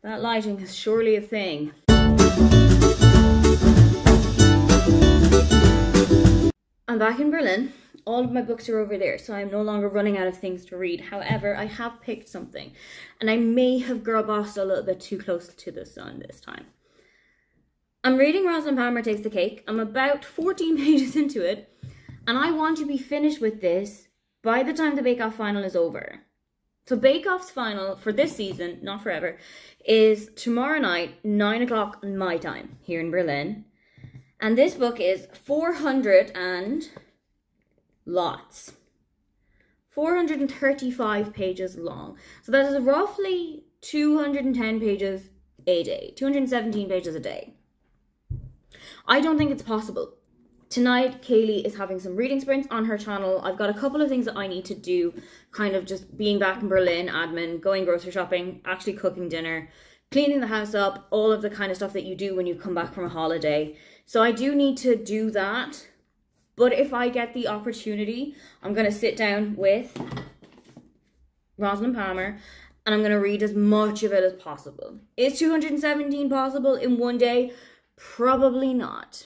That lighting is surely a thing. I'm back in Berlin. All of my books are over there, so I'm no longer running out of things to read. However, I have picked something, and I may have girl bossed a little bit too close to the sun this time. I'm reading Rosalind Palmer Takes the Cake. I'm about 14 pages into it, and I want to be finished with this by the time the Bake Off final is over. So Bake Off's final for this season, not forever, is tomorrow night, 9 o'clock my time here in Berlin. And this book is 400 and lots. 435 pages long. So that is roughly 210 pages a day. 217 pages a day. I don't think it's possible. Tonight, Cailey is having some reading sprints on her channel. I've got a couple of things that I need to do, kind of just being back in Berlin, admin, going grocery shopping, actually cooking dinner, cleaning the house up, all of the kind of stuff that you do when you come back from a holiday. So I do need to do that. But if I get the opportunity, I'm going to sit down with Rosalind Palmer and I'm going to read as much of it as possible. Is 217 possible in one day? Probably not.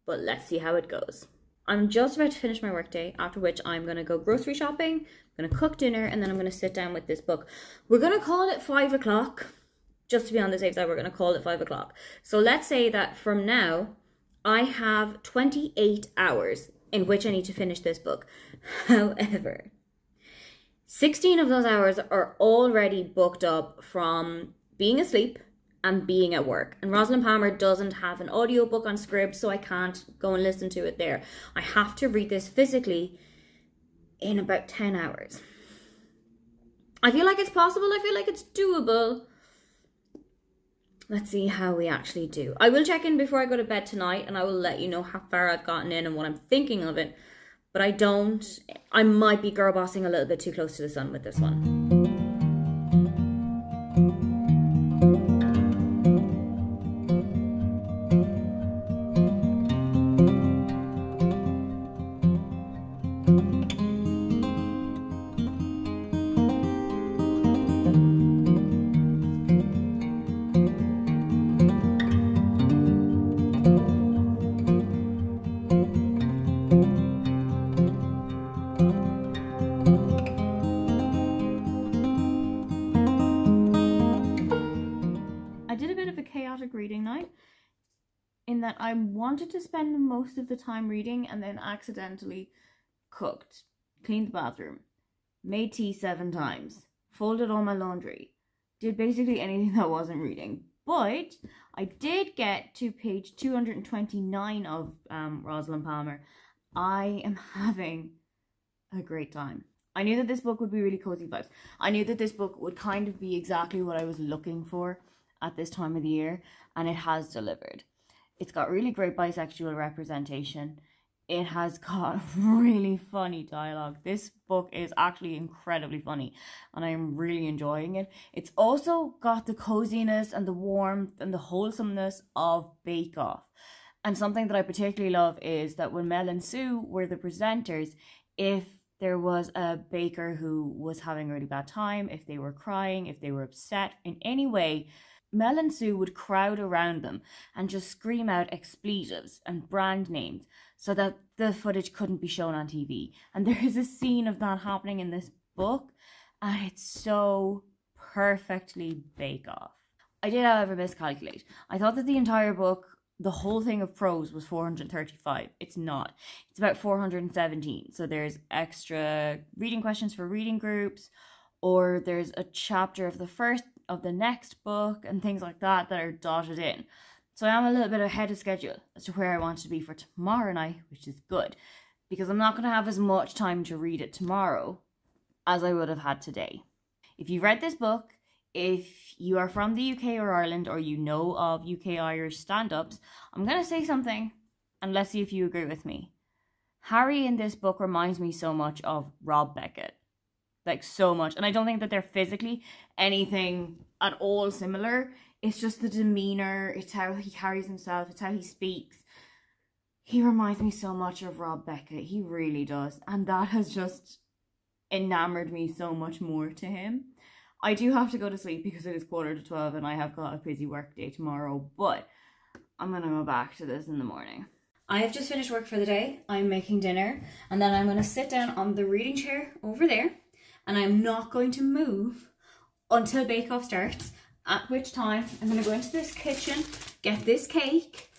But let's see how it goes. I'm just about to finish my workday, after which I'm going to go grocery shopping, I'm going to cook dinner, and then I'm going to sit down with this book. We're going to call it 5 o'clock. Just to be on the safe side, we're going to call it 5 o'clock. So let's say that from now, I have 28 hours in which I need to finish this book. However, 16 of those hours are already booked up from being asleep and being at work. And Rosalind Palmer doesn't have an audiobook on Scribd, so I can't go and listen to it there. I have to read this physically in about 10 hours. I feel like it's possible. I feel like it's doable. Let's see how we actually do. I will check in before I go to bed tonight and I will let you know how far I've gotten in and what I'm thinking of it. But I might be girl bossing a little bit too close to the sun with this one. Reading night in that I wanted to spend most of the time reading and then accidentally cooked, cleaned the bathroom, made tea 7 times, folded all my laundry, did basically anything that wasn't reading. But I did get to page 229 of Rosalind Palmer. I am having a great time. I knew that this book would be really cozy vibes. I knew that this book would kind of be exactly what I was looking for at this time of the year, and it has delivered. It's got really great bisexual representation. It has got really funny dialogue. This book is actually incredibly funny and I am really enjoying it. It's also got the coziness and the warmth and the wholesomeness of Bake Off. And something that I particularly love is that when Mel and Sue were the presenters, if there was a baker who was having a really bad time, if they were crying, if they were upset in any way, Mel and Sue would crowd around them and just scream out expletives and brand names so that the footage couldn't be shown on TV. And there is a scene of that happening in this book, and it's so perfectly Bake Off. I did, however, miscalculate. I thought that the entire book, the whole thing of prose, was 435. It's not. It's about 417. So there's extra reading questions for reading groups, or there's a chapter of the next book and things like that that are dotted in. So I am a little bit ahead of schedule as to where I want to be for tomorrow night, which is good, because I'm not going to have as much time to read it tomorrow as I would have had today. If you've read this book, if you are from the UK or Ireland, or you know of UK Irish stand-ups, I'm going to say something and let's see if you agree with me. Harry in this book reminds me so much of Rob Beckett. Like, so much. And I don't think that they're physically anything at all similar. It's just the demeanour, it's how he carries himself, it's how he speaks. He reminds me so much of Rob Beckett. He really does. And that has just enamoured me so much more to him. I do have to go to sleep because it is 11:45 and I have got a busy work day tomorrow, but I'm gonna go back to this in the morning. I have just finished work for the day. I'm making dinner and then I'm gonna sit down on the reading chair over there and I'm not going to move until Bake Off starts, at which time I'm gonna go into this kitchen, get this cake,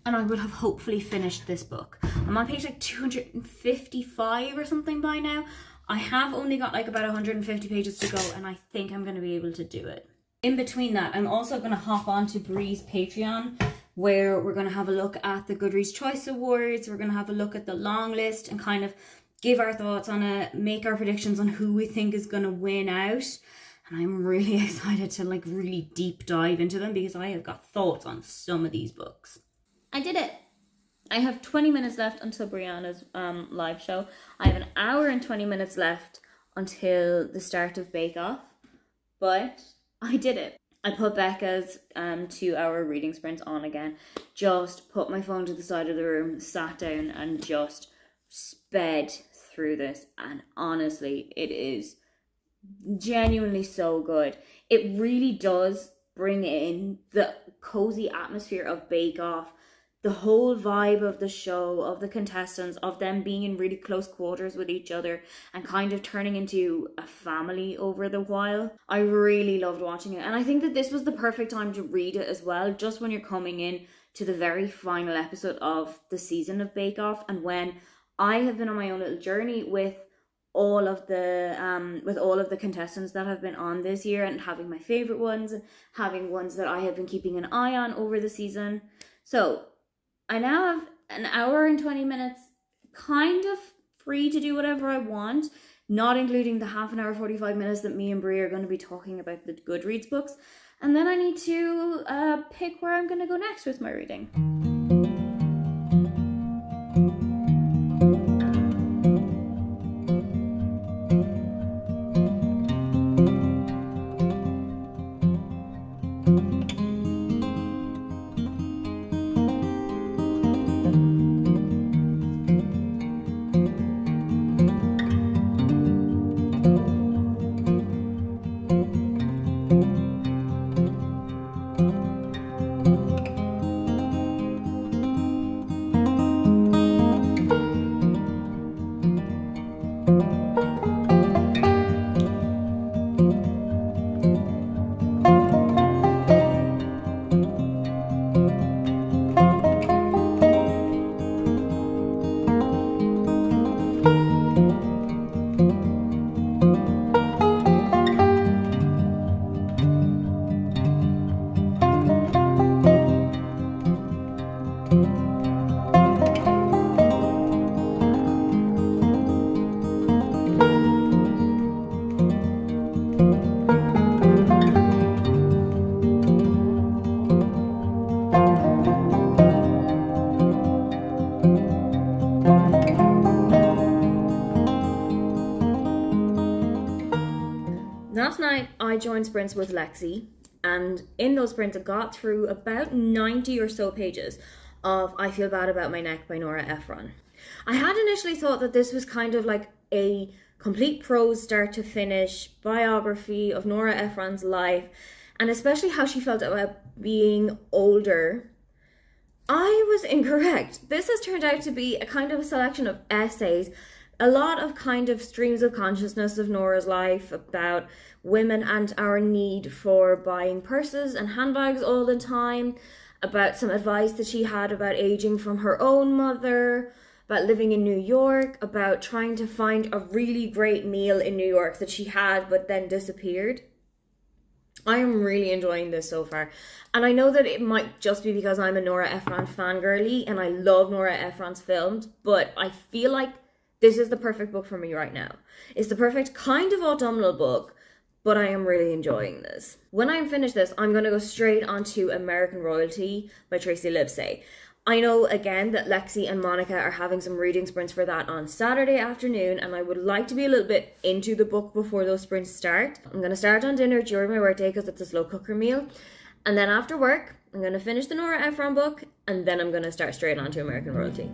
and I would have hopefully finished this book. I'm on page like 255 or something by now. I have only got like about 150 pages to go and I think I'm going to be able to do it. In between that, I'm also going to hop on to Bree's Patreon where we're going to have a look at the Goodreads Choice Awards. We're going to have a look at the long list and kind of give our thoughts on it, make our predictions on who we think is going to win out. And I'm really excited to like really deep dive into them because I have got thoughts on some of these books. I did it. I have 20 minutes left until Brianna's live show. I have an hour and 20 minutes left until the start of Bake Off. But I did it. I put Becca's 2-hour reading sprint on again. Just put my phone to the side of the room, sat down and just sped through this. And honestly, it is genuinely so good. It really does bring in the cozy atmosphere of Bake Off. The whole vibe of the show, of the contestants, of them being in really close quarters with each other and kind of turning into a family over the while. I really loved watching it. And I think that this was the perfect time to read it as well, just when you're coming in to the very final episode of the season of Bake Off and when I have been on my own little journey with all of the contestants that have been on this year and having my favorite ones, having ones that I have been keeping an eye on over the season. So I now have an hour and 20 minutes kind of free to do whatever I want, not including the half an hour, 45 minutes that me and Brie are going to be talking about the Goodreads books. And then I need to pick where I'm going to go next with my reading. Last night I joined sprints with Lexie, and in those sprints I got through about 90 or so pages of I Feel Bad About My Neck by Nora Ephron. I had initially thought that this was kind of like a complete prose start to finish biography of Nora Ephron's life, and especially how she felt about being older. I was incorrect. This has turned out to be a kind of a selection of essays, a lot of kind of streams of consciousness of Nora's life about women and our need for buying purses and handbags all the time, about some advice that she had about aging from her own mother, about living in New York, about trying to find a really great meal in New York that she had but then disappeared. I am really enjoying this so far. And I know that it might just be because I'm a Nora Ephron fangirly and I love Nora Ephron's films, but I feel like this is the perfect book for me right now. It's the perfect kind of autumnal book, but I am really enjoying this. When I'm finished this, I'm going to go straight onto American Royalty by Tracy Livesay. I know, again, that Lexie and Monica are having some reading sprints for that on Saturday afternoon, and I would like to be a little bit into the book before those sprints start. I'm going to start on dinner during my workday because it's a slow cooker meal. And then after work, I'm going to finish the Nora Ephron book, and then I'm going to start straight onto American Royalty.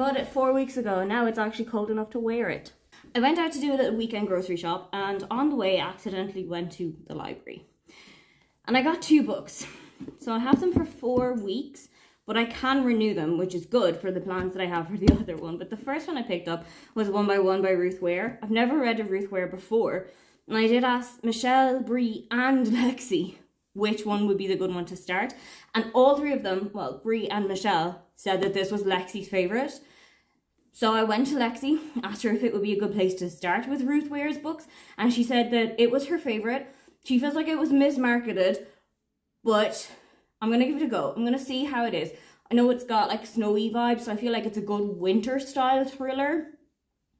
bought it 4 weeks ago and now it's actually cold enough to wear it. I went out to do a little weekend grocery shop and on the way I accidentally went to the library. And I got 2 books. So I have them for 4 weeks, but I can renew them, which is good for the plans that I have for the other one. But the first one I picked up was One by One by Ruth Ware. I've never read of Ruth Ware before. And I did ask Michelle, Brie and Lexie which one would be the good one to start. And all 3 of them, well, Brie and Michelle, said that this was Lexie's favourite. So I went to Lexie, asked her if it would be a good place to start with Ruth Ware's books, and she said that it was her favourite. She feels like it was mismarketed, but I'm going to give it a go. I'm going to see how it is. I know it's got like snowy vibes, so I feel like it's a good winter style thriller.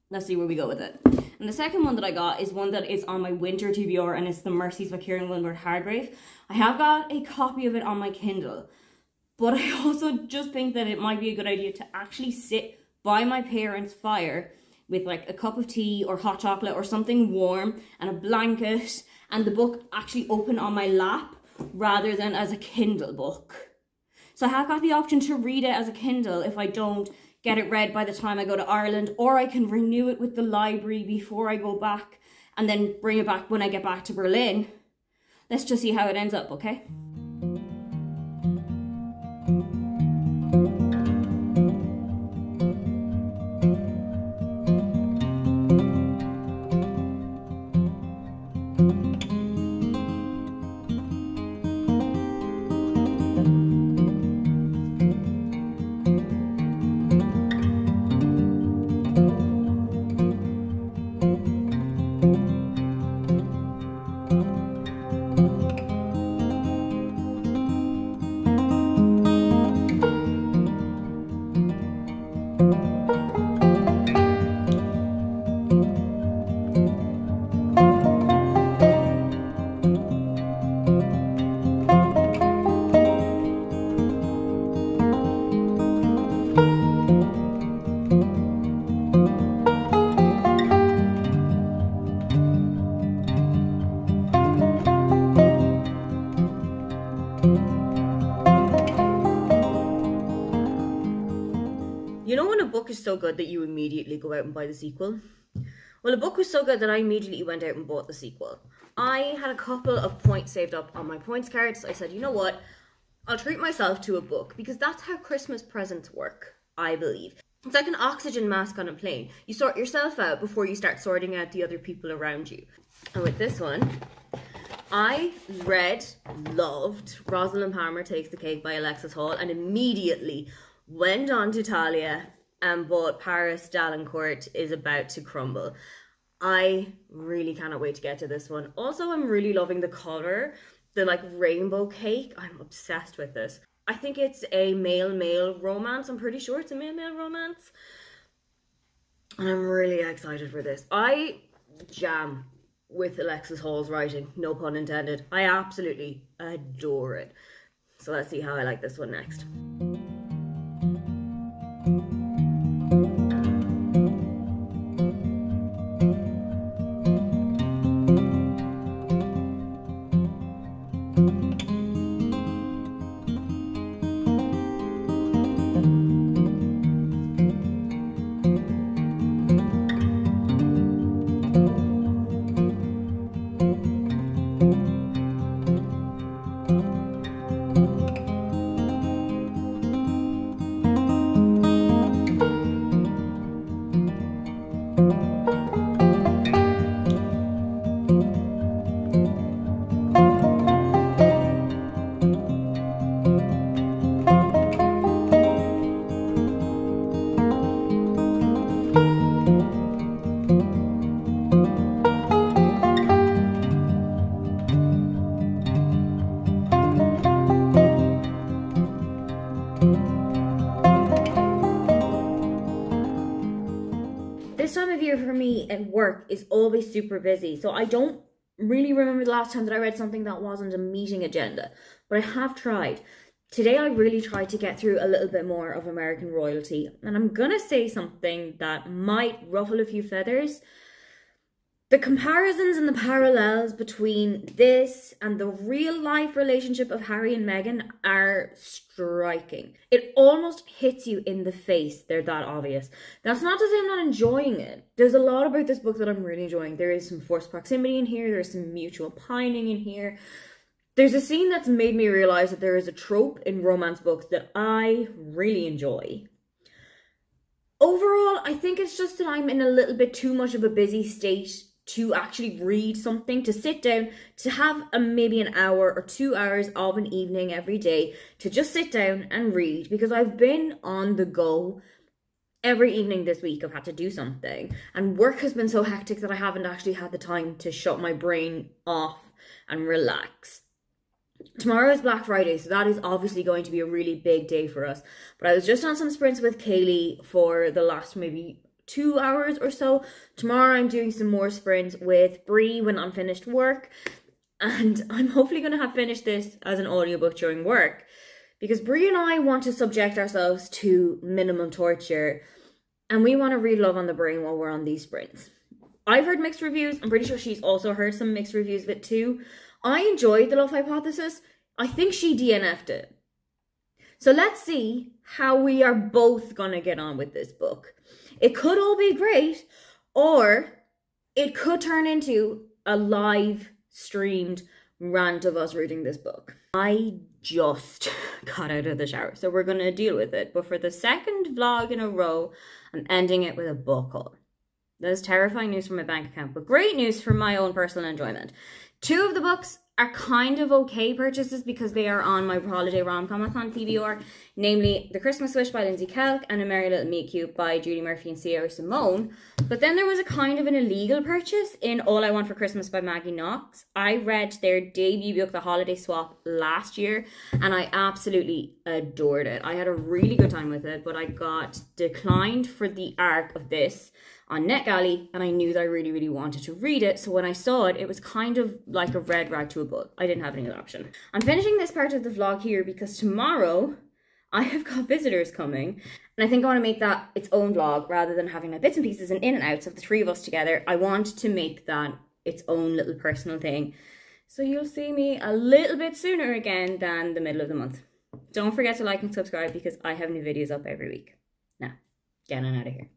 Let's see where we go with it. And the second one that I got is one that is on my winter TBR, and it's The Mercies by Kieran Wilmer Hargrave. I have got a copy of it on my Kindle, but I also just think that it might be a good idea to actually sit by my parents' fire with like a cup of tea or hot chocolate or something warm and a blanket, and the book actually open on my lap rather than as a Kindle book. So I have got the option to read it as a Kindle if I don't get it read by the time I go to Ireland, or I can renew it with the library before I go back and then bring it back when I get back to Berlin. Let's just see how it ends up, okay? You know when a book is so good that you immediately go out and buy the sequel? Well, a book was so good that I immediately went out and bought the sequel. I had a couple of points saved up on my points cards. So I said, you know what? I'll treat myself to a book, because that's how Christmas presents work, I believe. It's like an oxygen mask on a plane. You sort yourself out before you start sorting out the other people around you. And with this one, I loved Rosalind Palmer Takes the Cake by Alexis Hall, and immediately went on to Talia and bought Paris Dalincourt Is About to Crumble. I really cannot wait to get to this one. Also, I'm really loving the colour, the like rainbow cake. I'm obsessed with this. I think it's a male-male romance. I'm pretty sure it's a male-male romance. And I'm really excited for this. I jam with Alexis Hall's writing, no pun intended. I absolutely adore it. So let's see how I like this one next. This time of year for me at work is always super busy, so I don't really remember the last time that I read something that wasn't a meeting agenda, but I have tried. Today I really tried to get through a little bit more of American Royalty, and I'm gonna say something that might ruffle a few feathers. The comparisons and the parallels between this and the real life relationship of Harry and Meghan are striking. It almost hits you in the face. They're that obvious. That's not to say I'm not enjoying it. There's a lot about this book that I'm really enjoying. There is some forced proximity in here. There's some mutual pining in here. There's a scene that's made me realize that there is a trope in romance books that I really enjoy. Overall, I think it's just that I'm in a little bit too much of a busy state to actually read something, to sit down, to have maybe an hour or 2 hours of an evening every day to just sit down and read, because I've been on the go every evening this week. I've had to do something, and work has been so hectic that I haven't actually had the time to shut my brain off and relax. Tomorrow is Black Friday, so that is obviously going to be a really big day for us. But I was just on some sprints with Cailey for the last maybe 2 hours or so. Tomorrow I'm doing some more sprints with Brie when I'm finished work. And I'm hopefully going to have finished this as an audiobook during work, because Brie and I want to subject ourselves to minimum torture, and we want to read Love on the Brain while we're on these sprints. I've heard mixed reviews. I'm pretty sure she's also heard some mixed reviews of it too. I enjoyed The Love Hypothesis. I think she DNF'd it. So let's see how we are both going to get on with this book. It could all be great, or it could turn into a live streamed rant of us reading this book. I just got out of the shower, so we're going to deal with it. But for the second vlog in a row, I'm ending it with a book haul. That is terrifying news for my bank account, but great news for my own personal enjoyment. 2 of the books are kind of okay purchases because they are on my holiday rom-com-a-thon PBR, namely The Christmas Wish by Lindsay Kelk and A Merry Little Meet Cute by Judy Murphy and Sierra Simone. But then there was a kind of an illegal purchase in All I Want for Christmas by Maggie Knox. I read their debut book, The Holiday Swap, last year, and I absolutely adored it. I had a really good time with it, but I got declined for the arc of this on NetGalley, and I knew that I really, really wanted to read it. So when I saw it, it was kind of like a red rag to a bull. I didn't have any other option. I'm finishing this part of the vlog here because tomorrow I have got visitors coming, and I think I want to make that its own vlog rather than having like bits and pieces and in and outs of the 3 of us together. I want to make that its own little personal thing. So you'll see me a little bit sooner again than the middle of the month. Don't forget to like and subscribe because I have new videos up every week. Now, get on out of here.